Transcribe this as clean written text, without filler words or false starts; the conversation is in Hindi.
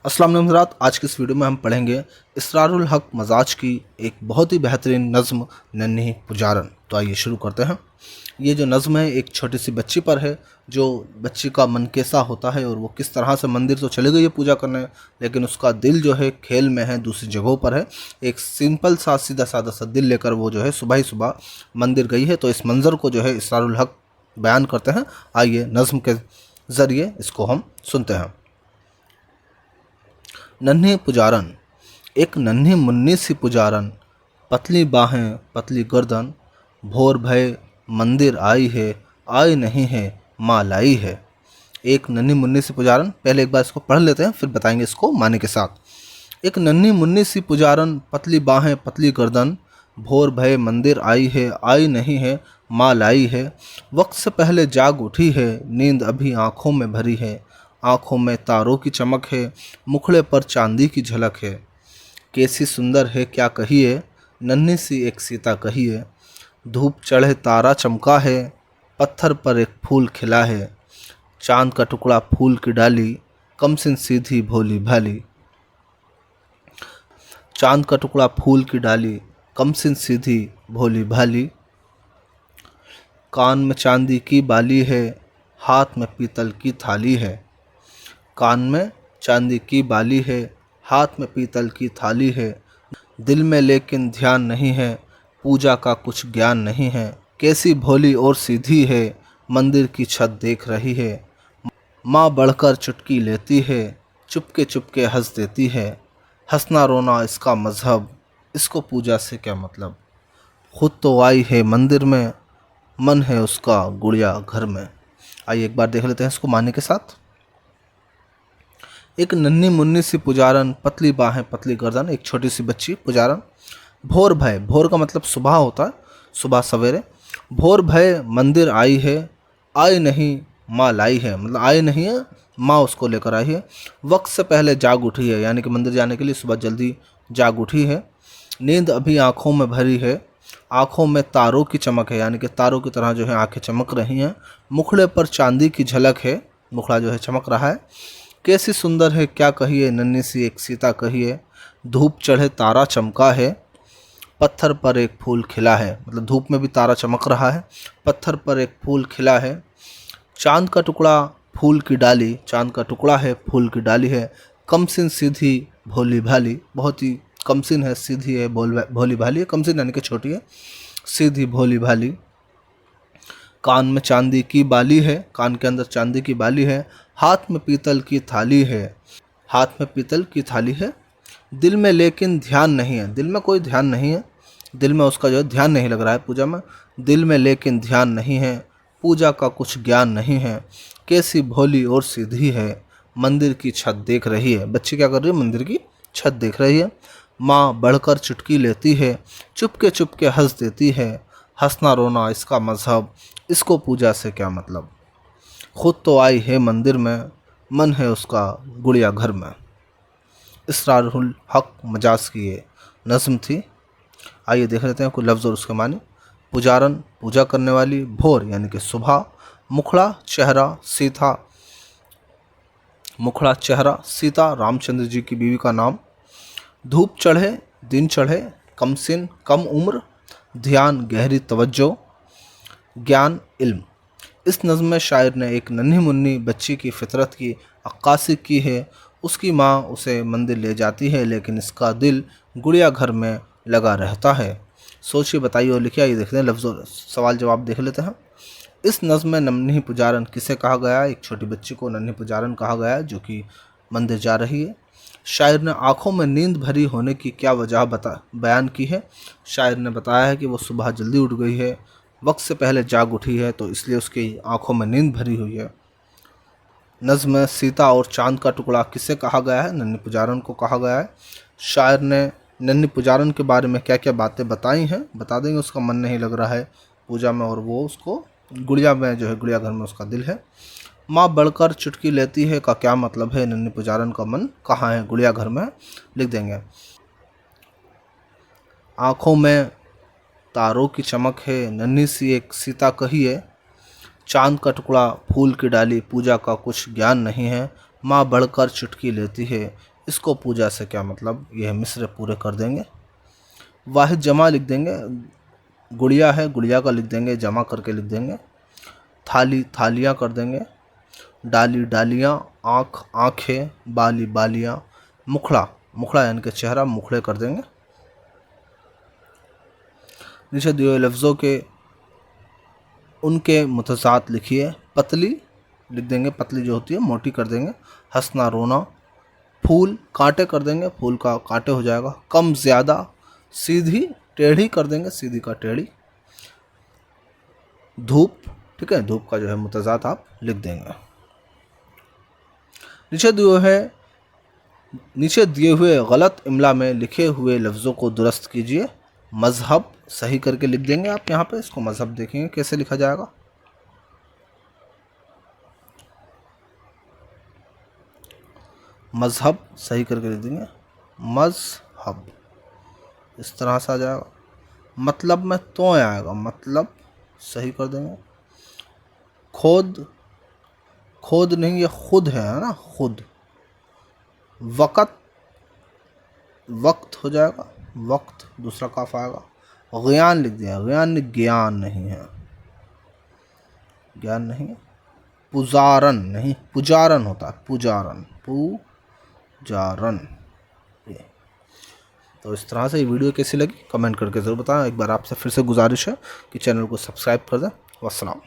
अस्सलाम वालेकुम हज़रात। आज की इस वीडियो में हम पढ़ेंगे इसरारुल हक मजाज की एक बहुत ही बेहतरीन नज़्म नन्ही पुजारन। तो आइए शुरू करते हैं। ये जो नज़्म है एक छोटी सी बच्ची पर है, जो बच्ची का मन कैसा होता है और वो किस तरह से मंदिर तो चली गई है पूजा करने, लेकिन उसका दिल जो है खेल में है, दूसरी जगहों पर है। एक सिंपल सा सीधा साधा सा दिल लेकर वो जो है सुबह ही सुबह मंदिर गई है। तो इस मंज़र को जो है इसरारुल हक बयान करते हैं। आइए नज़्म के ज़रिए इसको हम सुनते हैं। नन्ही पुजारन, एक नन्ही मुन्नी सी पुजारन, पतली बाहें पतली गर्दन, भोर भय मंदिर आई है, आई नहीं है माँ लाई है। एक नन्ही मुन्नी सी पुजारन, पहले एक बार इसको पढ़ लेते हैं फिर बताएंगे इसको माने के साथ। एक नन्ही मुन्नी सी पुजारन, पतली बाहें पतली गर्दन, भोर भय मंदिर आई है, आई नहीं है माँ लाई है। वक्त से पहले जाग उठी है, नींद अभी आँखों में भरी है, आँखों में तारों की चमक है, मुखड़े पर चांदी की झलक है। कैसी सुंदर है क्या कहिए, नन्ही सी एक सीता कहिए। धूप चढ़े तारा चमका है, पत्थर पर एक फूल खिला है। चांद का टुकड़ा फूल की डाली, कमसिन सीधी भोली भाली। चांद का टुकड़ा फूल की डाली, कमसिन सीधी भोली भाली। कान में चांदी की बाली है, हाथ में पीतल की थाली है। कान में चांदी की बाली है, हाथ में पीतल की थाली है। दिल में लेकिन ध्यान नहीं है, पूजा का कुछ ज्ञान नहीं है। कैसी भोली और सीधी है, मंदिर की छत देख रही है। माँ बढ़कर चुटकी लेती है, चुपके चुपके हंस देती है। हंसना रोना इसका मजहब, इसको पूजा से क्या मतलब। खुद तो आई है मंदिर में, मन है उसका गुड़िया घर में। आइए एक बार देख लेते हैं इसको माने के साथ। एक नन्ही मुन्नी सी पुजारन, पतली बाहें पतली गर्दन, एक छोटी सी बच्ची पुजारन। भोर भय, भोर का मतलब सुबह होता है, सुबह सवेरे। भोर भय मंदिर आई है, आई नहीं माँ लाई है, मतलब आई नहीं है माँ उसको लेकर आई है। वक्त से पहले जाग उठी है, यानी कि मंदिर जाने के लिए सुबह जल्दी जाग उठी है। नींद अभी आँखों में भरी है, आँखों में तारों की चमक है, यानी कि तारों की तरह जो है आँखें चमक रही हैं। मुखड़े पर चांदी की झलक है, मुखड़ा जो है चमक रहा है। कैसी सुंदर है क्या कहिए, नन्ही सी एक सीता कहिए। धूप चढ़े तारा चमका है, पत्थर पर एक फूल खिला है, मतलब धूप में भी तारा चमक रहा है, पत्थर पर एक फूल खिला है। चांद का टुकड़ा फूल की डाली, चांद का टुकड़ा है फूल की डाली है। कमसिन सीधी भोली भाली, बहुत ही कमसिन है, सीधी है, भोली भाली है। कमसिन यानी कि छोटी है, सीधी भोली भाली। कान में चांदी की बाली है, कान के अंदर चांदी की बाली है। हाथ में पीतल की थाली है, हाथ में पीतल की थाली है। दिल में लेकिन ध्यान नहीं है, दिल में कोई ध्यान नहीं है, दिल में उसका जो है ध्यान नहीं लग रहा है पूजा में। दिल में लेकिन ध्यान नहीं है, पूजा का कुछ ज्ञान नहीं है। कैसी भोली और सीधी है, मंदिर की छत देख रही है। बच्ची क्या कर रही है, मंदिर की छत देख रही है। माँ बढ़कर चुटकी लेती है, चुपके चुपके हंस देती है। हंसना रोना इसका मजहब, इसको पूजा से क्या मतलब। खुद तो आई है मंदिर में, मन है उसका गुड़िया घर में। इसरारुल हक मजाज की ये नज़्म थी। आइए देख लेते हैं कुछ लफ्ज़ और उसके माने। पुजारन पूजा करने वाली, भोर यानी कि सुबह, मुखड़ा चेहरा सीता, मुखड़ा चेहरा सीता रामचंद्र जी की बीवी का नाम। धूप चढ़े दिन चढ़े, कमसिन कम उम्र, ध्यान गहरी तवज्जो, ज्ञान इल्म। इस नज़्म में शायर ने एक नन्ही मुन्नी बच्ची की फितरत की अक्कासी की है। उसकी माँ उसे मंदिर ले जाती है, लेकिन इसका दिल गुड़िया घर में लगा रहता है। सोचिए, बताइए और लिखिए। ये देखते हैं लफ्ज़ और सवाल जवाब देख लेते हैं। इस नज़्म में नन्ही पुजारन किसे कहा गया है? एक छोटी बच्ची को नन्ही पुजारन कहा गया है, जो कि मंदिर जा रही है। शायर ने आँखों में नींद भरी होने की क्या वजह बयान की है? शायर ने बताया है कि वो सुबह जल्दी उठ गई है, वक्त से पहले जाग उठी है, तो इसलिए उसकी आंखों में नींद भरी हुई है। नज़्म में सीता और चांद का टुकड़ा किसे कहा गया है? नन्ही पुजारन को कहा गया है। शायर ने नन्ही पुजारन के बारे में क्या क्या बातें बताई हैं बता देंगे। उसका मन नहीं लग रहा है पूजा में, और वो उसको गुड़िया में जो है गुड़िया घर में उसका दिल है। माँ बढ़कर चुटकी लेती है का क्या मतलब है? नन्ही पुजारन का मन कहाँ है? गुड़िया घर में, लिख देंगे। आँखों में तारों की चमक है, नन्ही सी एक सीता कही है। चांद का टुकड़ा फूल की डाली, पूजा का कुछ ज्ञान नहीं है। माँ बढ़कर चुटकी लेती है, इसको पूजा से क्या मतलब, यह मिसरे पूरे कर देंगे। वाहिद जमा लिख देंगे, गुड़िया है गुड़िया का लिख देंगे, जमा करके लिख देंगे। थाली थालियाँ कर देंगे। डाली डालियाँ, आँख आँखें, बाली बालियाँ। मुखड़ा मुखड़ा यानी कि चेहरा, मुखड़े कर देंगे। नीचे दिए हुए लफ्ज़ों के उनके मुतज़ात लिखिए। पतली लिख देंगे, पतली जो होती है मोटी कर देंगे। हंसना रोना। फूल कांटे कर देंगे, फूल का कांटे हो जाएगा। कम ज़्यादा। सीधी टेढ़ी कर देंगे, सीधी का टेढ़ी। धूप, ठीक है, धूप का जो है मुतज़ात आप लिख देंगे। नीचे दिए हुए गलत इमला में लिखे हुए लफ्ज़ों को दुरुस्त कीजिए। मज़हब सही करके लिख देंगे आप यहाँ पे, इसको मज़हब देखेंगे कैसे लिखा जाएगा। मज़हब सही करके लिख देंगे, मज़हब, इस तरह से आ जाएगा। मतलब में तो आएगा, मतलब सही कर देंगे। खोद, खोद नहीं, ये खुद है ना, खुद। वक़्त, वक्त हो जाएगा, वक्त, दूसरा काफ आएगा। ज्ञान लिख दिया, ज्ञान ज्ञान नहीं है, ज्ञान नहीं। पुजारन नहीं, पुजारन होता है, पुजारन, पुजारन। ये तो इस तरह से ये वीडियो कैसी लगी कमेंट करके ज़रूर बताएं। एक बार आपसे फिर से गुजारिश है कि चैनल को सब्सक्राइब कर दें। वस्सलाम।